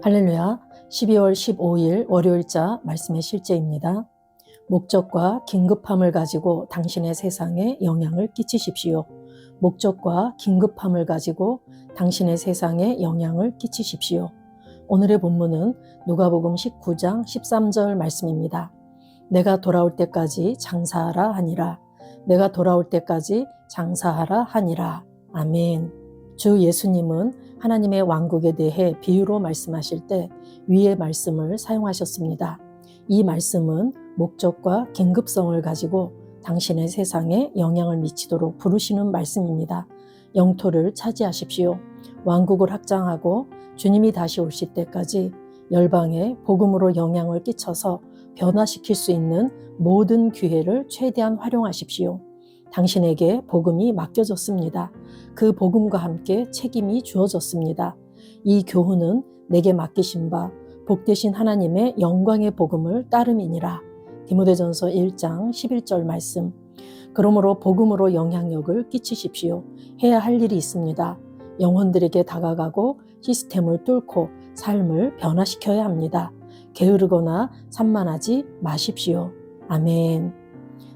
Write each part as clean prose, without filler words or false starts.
할렐루야. 12월 15일 월요일자 말씀의 실제입니다. 목적과 긴급함을 가지고 당신의 세상에 영향을 끼치십시오. 목적과 긴급함을 가지고 당신의 세상에 영향을 끼치십시오. 오늘의 본문은 누가복음 19장 13절 말씀입니다. 내가 돌아올 때까지 장사하라 하니라. 내가 돌아올 때까지 장사하라 하니라. 아멘. 주 예수님은 하나님의 왕국에 대해 비유로 말씀하실 때 위의 말씀을 사용하셨습니다. 이 말씀은 목적과 긴급성을 가지고 당신의 세상에 영향을 미치도록 부르시는 말씀입니다. 영토를 차지하십시오. 왕국을 확장하고 주님이 다시 오실 때까지 열방에 복음으로 영향을 끼쳐서 변화시킬 수 있는 모든 기회를 최대한 활용하십시오. 당신에게 복음이 맡겨졌습니다. 그 복음과 함께 책임이 주어졌습니다. 이 교훈은 내게 맡기신 바 복되신 하나님의 영광의 복음을 따름이니라. 디모데전서 1장 11절 말씀. 그러므로 복음으로 영향력을 끼치십시오. 해야 할 일이 있습니다. 영혼들에게 다가가고 시스템을 뚫고 삶을 변화시켜야 합니다. 게으르거나 산만하지 마십시오. 아멘.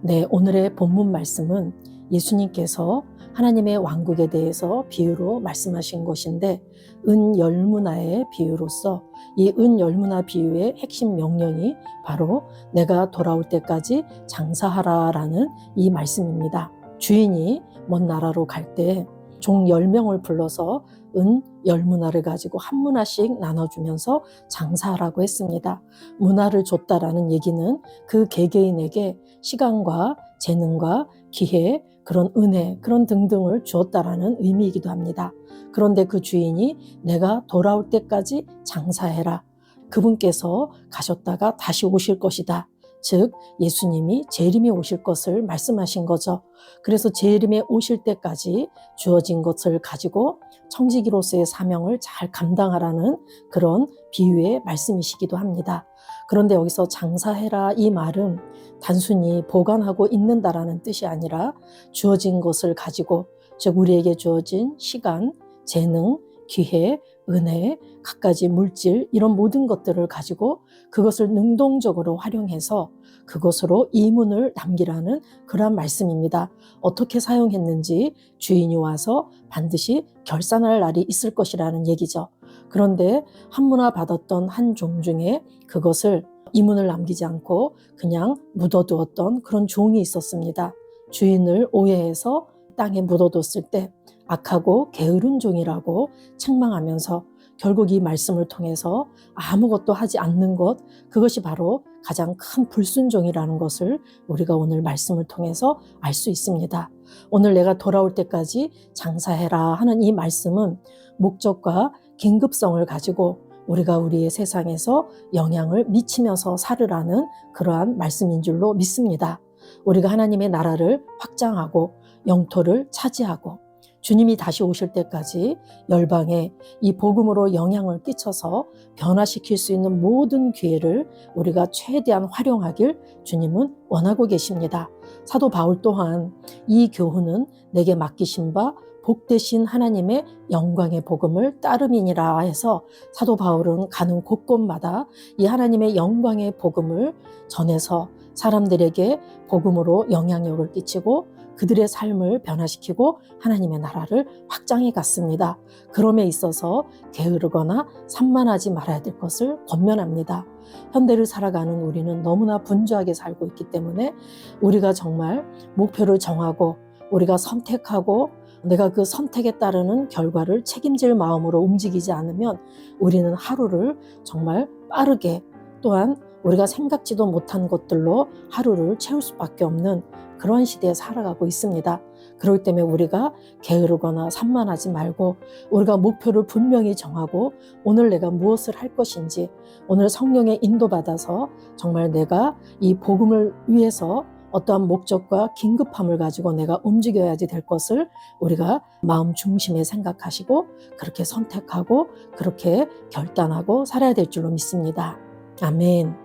네, 오늘의 본문 말씀은 예수님께서 하나님의 왕국에 대해서 비유로 말씀하신 것인데 은 열무나의 비유로서 이 은 열무나 비유의 핵심 명령이 바로 내가 돌아올 때까지 장사하라라는 이 말씀입니다. 주인이 먼 나라로 갈 때 종 10명을 불러서 은 열무나를 가지고 한 문화씩 나눠주면서 장사하라고 했습니다. 문화를 줬다라는 얘기는 그 개개인에게 시간과 재능과 기회, 그런 은혜, 그런 등등을 주었다라는 의미이기도 합니다. 그런데 그 주인이 내가 돌아올 때까지 장사해라. 그분께서 가셨다가 다시 오실 것이다. 즉 예수님이 재림에 오실 것을 말씀하신 거죠. 그래서 재림에 오실 때까지 주어진 것을 가지고 청지기로서의 사명을 잘 감당하라는 그런 비유의 말씀이시기도 합니다. 그런데 여기서 장사해라 이 말은 단순히 보관하고 있는다라는 뜻이 아니라 주어진 것을 가지고 즉 우리에게 주어진 시간, 재능, 기회, 은혜, 갖가지 물질 이런 모든 것들을 가지고 그것을 능동적으로 활용해서 그것으로 이문을 남기라는 그러한 말씀입니다. 어떻게 사용했는지 주인이 와서 반드시 결산할 날이 있을 것이라는 얘기죠. 그런데 한 문화 받았던 한 종 중에 그것을 이문을 남기지 않고 그냥 묻어두었던 그런 종이 있었습니다. 주인을 오해해서 땅에 묻어뒀을 때 악하고 게으른 종이라고 책망하면서 결국 이 말씀을 통해서 아무것도 하지 않는 것, 그것이 바로 가장 큰 불순종이라는 것을 우리가 오늘 말씀을 통해서 알 수 있습니다. 오늘 내가 돌아올 때까지 장사해라 하는 이 말씀은 목적과 긴급성을 가지고 우리가 우리의 세상에서 영향을 미치면서 살으라는 그러한 말씀인 줄로 믿습니다. 우리가 하나님의 나라를 확장하고 영토를 차지하고 주님이 다시 오실 때까지 열방에 이 복음으로 영향을 끼쳐서 변화시킬 수 있는 모든 기회를 우리가 최대한 활용하길 주님은 원하고 계십니다. 사도 바울 또한 이 교훈은 내게 맡기신 바 복되신 하나님의 영광의 복음을 따름이니라 해서 사도 바울은 가는 곳곳마다 이 하나님의 영광의 복음을 전해서 사람들에게 복음으로 영향력을 끼치고 그들의 삶을 변화시키고 하나님의 나라를 확장해 갔습니다. 그럼에 있어서 게으르거나 산만하지 말아야 될 것을 권면합니다. 현대를 살아가는 우리는 너무나 분주하게 살고 있기 때문에 우리가 정말 목표를 정하고 우리가 선택하고 내가 그 선택에 따르는 결과를 책임질 마음으로 움직이지 않으면 우리는 하루를 정말 빠르게 또한 우리가 생각지도 못한 것들로 하루를 채울 수밖에 없는 그런 시대에 살아가고 있습니다. 그렇기 때문에 우리가 게으르거나 산만하지 말고 우리가 목표를 분명히 정하고 오늘 내가 무엇을 할 것인지 오늘 성령의 인도받아서 정말 내가 이 복음을 위해서 어떠한 목적과 긴급함을 가지고 내가 움직여야지 될 것을 우리가 마음 중심에 생각하시고 그렇게 선택하고 그렇게 결단하고 살아야 될 줄로 믿습니다. 아멘.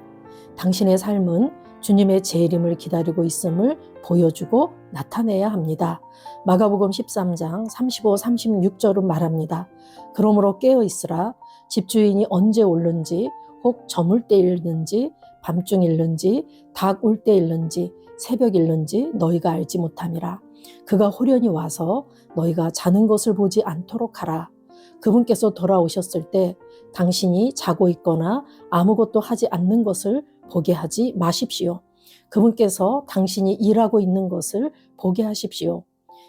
당신의 삶은 주님의 재림을 기다리고 있음을 보여주고 나타내야 합니다. 마가복음 13장 35, 36절은 말합니다. 그러므로 깨어 있으라. 집주인이 언제 오는지, 혹 저물 때 일는지, 밤중 일는지, 닭 울 때 일는지, 새벽 일는지 너희가 알지 못함이라. 그가 호련히 와서 너희가 자는 것을 보지 않도록 하라. 그분께서 돌아오셨을 때 당신이 자고 있거나 아무것도 하지 않는 것을 보게 하지 마십시오. 그분께서 당신이 일하고 있는 것을 보게 하십시오.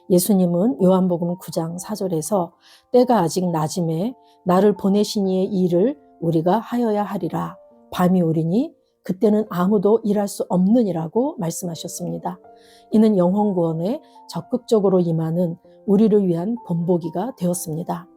예수님은 요한복음 9장 4절에서 때가 아직 낮음에 나를 보내신 이의 일을 우리가 하여야 하리라. 밤이 오리니 그때는 아무도 일할 수 없느니라고 말씀하셨습니다. 이는 영혼 구원에 적극적으로 임하는 우리를 위한 본보기가 되었습니다.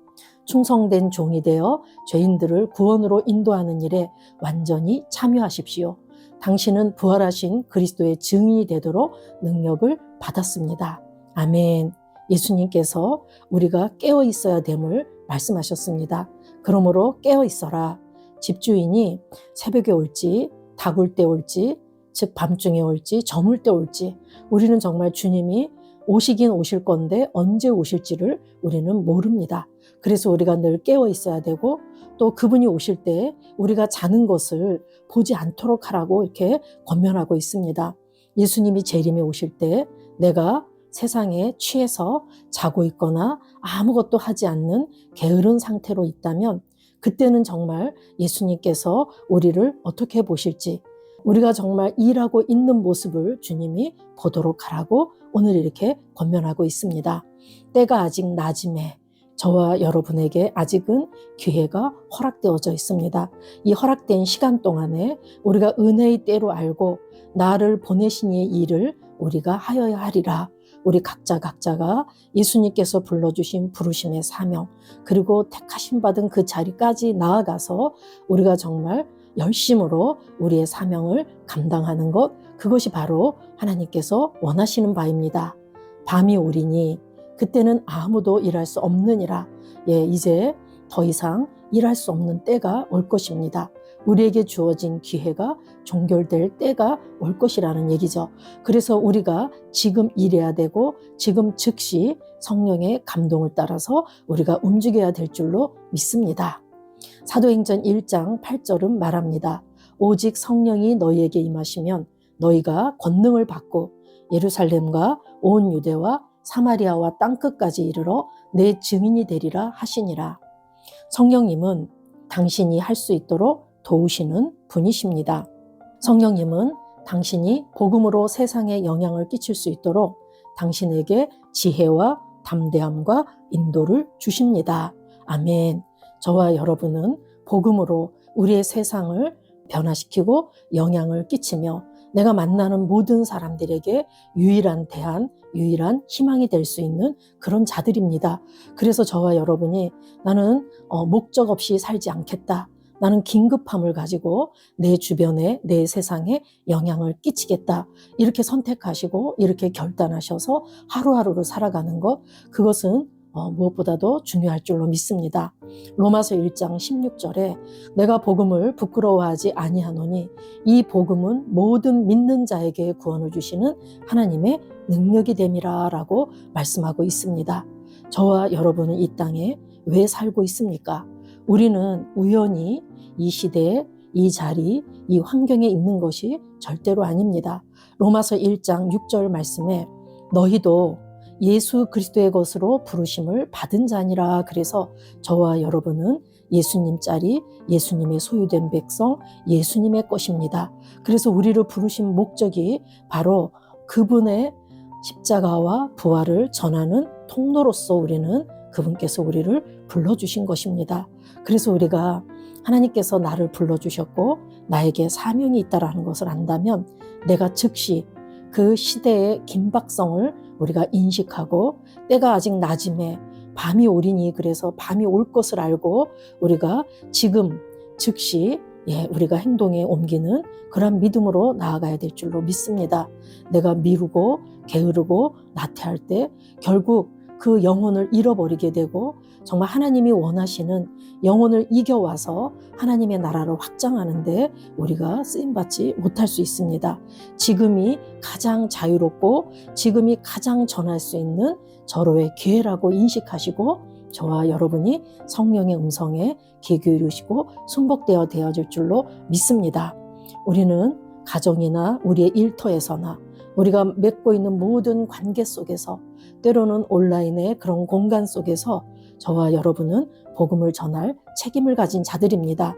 충성된 종이 되어 죄인들을 구원으로 인도하는 일에 완전히 참여하십시오. 당신은 부활하신 그리스도의 증인이 되도록 능력을 받았습니다. 아멘. 예수님께서 우리가 깨어 있어야 됨을 말씀하셨습니다. 그러므로 깨어 있어라. 집주인이 새벽에 올지, 닭 울 때 올지, 즉 밤중에 올지, 저물 때 올지, 우리는 정말 주님이 오시긴 오실 건데 언제 오실지를 우리는 모릅니다. 그래서 우리가 늘 깨어 있어야 되고, 또 그분이 오실 때 우리가 자는 것을 보지 않도록 하라고 이렇게 권면하고 있습니다. 예수님이 재림에 오실 때 내가 세상에 취해서 자고 있거나 아무것도 하지 않는 게으른 상태로 있다면 그때는 정말 예수님께서 우리를 어떻게 보실지, 우리가 정말 일하고 있는 모습을 주님이 보도록 하라고 오늘 이렇게 권면하고 있습니다. 때가 아직 낮음에 저와 여러분에게 아직은 기회가 허락되어져 있습니다. 이 허락된 시간 동안에 우리가 은혜의 때로 알고 나를 보내신 이의 일을 우리가 하여야 하리라. 우리 각자가 예수님께서 불러주신 부르심의 사명, 그리고 택하심 받은 그 자리까지 나아가서 우리가 정말 열심으로 우리의 사명을 감당하는 것, 그것이 바로 하나님께서 원하시는 바입니다. 밤이 오리니 그때는 아무도 일할 수 없느니라. 이제 더 이상 일할 수 없는 때가 올 것입니다. 우리에게 주어진 기회가 종결될 때가 올 것이라는 얘기죠. 그래서 우리가 지금 일해야 되고 지금 즉시 성령의 감동을 따라서 우리가 움직여야 될 줄로 믿습니다. 사도행전 1장 8절은 말합니다. 오직 성령이 너희에게 임하시면 너희가 권능을 받고 예루살렘과 온 유대와 사마리아와 땅끝까지 이르러 내 증인이 되리라 하시니라. 성령님은 당신이 할 수 있도록 도우시는 분이십니다. 성령님은 당신이 복음으로 세상에 영향을 끼칠 수 있도록 당신에게 지혜와 담대함과 인도를 주십니다. 아멘. 저와 여러분은 복음으로 우리의 세상을 변화시키고 영향을 끼치며 내가 만나는 모든 사람들에게 유일한 대안, 유일한 희망이 될 수 있는 그런 자들입니다. 그래서 저와 여러분이 나는 목적 없이 살지 않겠다. 나는 긴급함을 가지고 내 주변에, 내 세상에 영향을 끼치겠다. 이렇게 선택하시고 이렇게 결단하셔서 하루하루를 살아가는 것, 그것은 무엇보다도 중요할 줄로 믿습니다. 로마서 1장 16절에 내가 복음을 부끄러워하지 아니하노니 이 복음은 모든 믿는 자에게 구원을 주시는 하나님의 능력이 됨이라 라고 말씀하고 있습니다. 저와 여러분은 이 땅에 왜 살고 있습니까? 우리는 우연히 이 시대에 이 자리, 이 환경에 있는 것이 절대로 아닙니다. 로마서 1장 6절 말씀에 너희도 예수 그리스도의 것으로 부르심을 받은 자니라. 그래서 저와 여러분은 예수님 자리, 예수님의 소유된 백성, 예수님의 것입니다. 그래서 우리를 부르신 목적이 바로 그분의 십자가와 부활을 전하는 통로로서 우리는 그분께서 우리를 불러주신 것입니다. 그래서 우리가 하나님께서 나를 불러주셨고 나에게 사명이 있다는 것을 안다면 내가 즉시 그 시대의 긴박성을 우리가 인식하고 때가 아직 낮음에 밤이 오리니 그래서 밤이 올 것을 알고 우리가 지금 즉시 우리가 행동에 옮기는 그런 믿음으로 나아가야 될 줄로 믿습니다. 내가 미루고 게으르고 나태할 때 결국 그 영혼을 잃어버리게 되고 정말 하나님이 원하시는 영혼을 이겨와서 하나님의 나라를 확장하는데 우리가 쓰임받지 못할 수 있습니다. 지금이 가장 자유롭고 지금이 가장 전할 수 있는 절호의 기회라고 인식하시고 저와 여러분이 성령의 음성에 귀 기울이시고 순복되어 되어질 줄로 믿습니다. 우리는 가정이나 우리의 일터에서나 우리가 맺고 있는 모든 관계 속에서, 때로는 온라인의 그런 공간 속에서 저와 여러분은 복음을 전할 책임을 가진 자들입니다.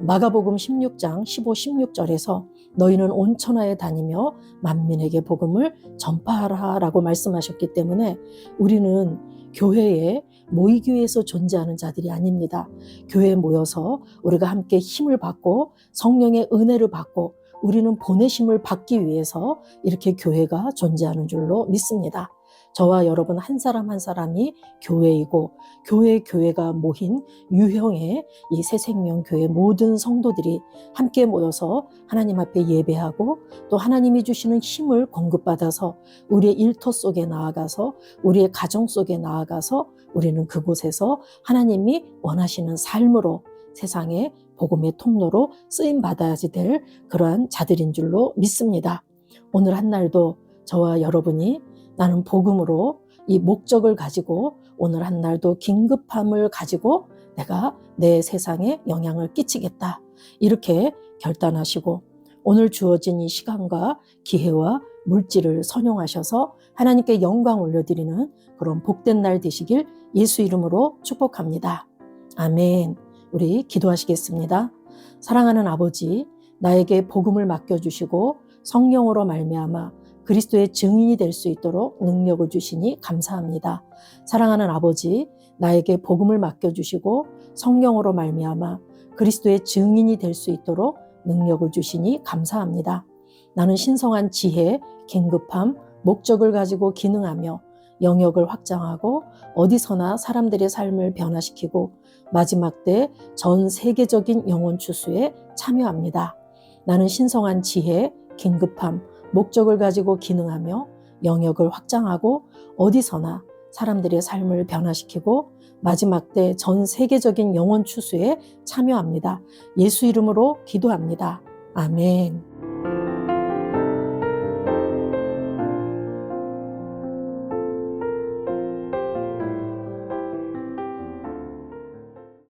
마가복음 16장 15, 16절에서 너희는 온 천하에 다니며 만민에게 복음을 전파하라 라고 말씀하셨기 때문에 우리는 교회에 모이교회에서 존재하는 자들이 아닙니다. 교회에 모여서 우리가 함께 힘을 받고 성령의 은혜를 받고 우리는 보내심을 받기 위해서 이렇게 교회가 존재하는 줄로 믿습니다. 저와 여러분 한 사람 한 사람이 교회이고 교회가 모인 유형의 이 새생명교회 모든 성도들이 함께 모여서 하나님 앞에 예배하고 또 하나님이 주시는 힘을 공급받아서 우리의 일터 속에 나아가서 우리의 가정 속에 나아가서 우리는 그곳에서 하나님이 원하시는 삶으로 세상에 복음의 통로로 쓰임받아야지 될 그러한 자들인 줄로 믿습니다. 오늘 한 날도 저와 여러분이 나는 복음으로 이 목적을 가지고 오늘 한 날도 긴급함을 가지고 내가 내 세상에 영향을 끼치겠다. 이렇게 결단하시고 오늘 주어진 이 시간과 기회와 물질을 선용하셔서 하나님께 영광 올려드리는 그런 복된 날 되시길 예수 이름으로 축복합니다. 아멘. 우리 기도하시겠습니다. 사랑하는 아버지, 나에게 복음을 맡겨주시고 성령으로 말미암아 그리스도의 증인이 될 수 있도록 능력을 주시니 감사합니다. 사랑하는 아버지, 나에게 복음을 맡겨주시고 성령으로 말미암아 그리스도의 증인이 될 수 있도록 능력을 주시니 감사합니다. 나는 신성한 지혜, 긴급함, 목적을 가지고 기능하며 영역을 확장하고 어디서나 사람들의 삶을 변화시키고 마지막 때 전 세계적인 영혼 추수에 참여합니다. 나는 신성한 지혜, 긴급함, 목적을 가지고 기능하며 영역을 확장하고 어디서나 사람들의 삶을 변화시키고 마지막 때 전 세계적인 영혼 추수에 참여합니다. 예수 이름으로 기도합니다. 아멘.